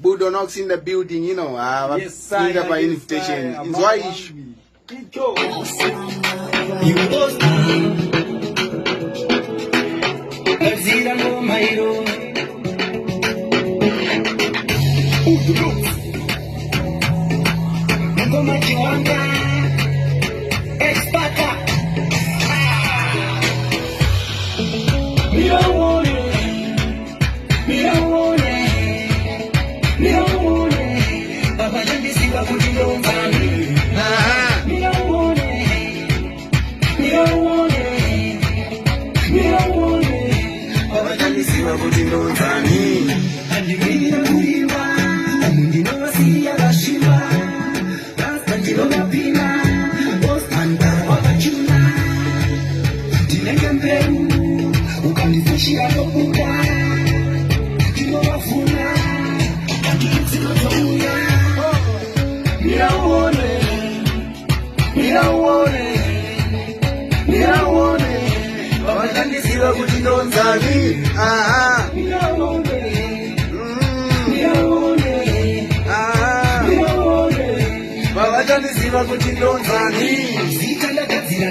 Budonox in the building, you know. Yes, sir. By invitation. In Zwaish. You both Azira no Mairo. Ngoma kiwanga expata. Mira wone. Baba jambi siwa kujilomani. Mira wone. Baba jambi siwa kujilomani. Andimira kuiwa. Ndino wasi ya gashima. Rasta jilo mapina. Ostanda wakachuna. Dinenge mbeu. Ukanifushi alokuda. Jilo wafuna. Akizilo touya. Mira wone. Baba jambi siwa kujilomani. Mira wone. Baba jambi siwa kujilomani. Zikanda kazira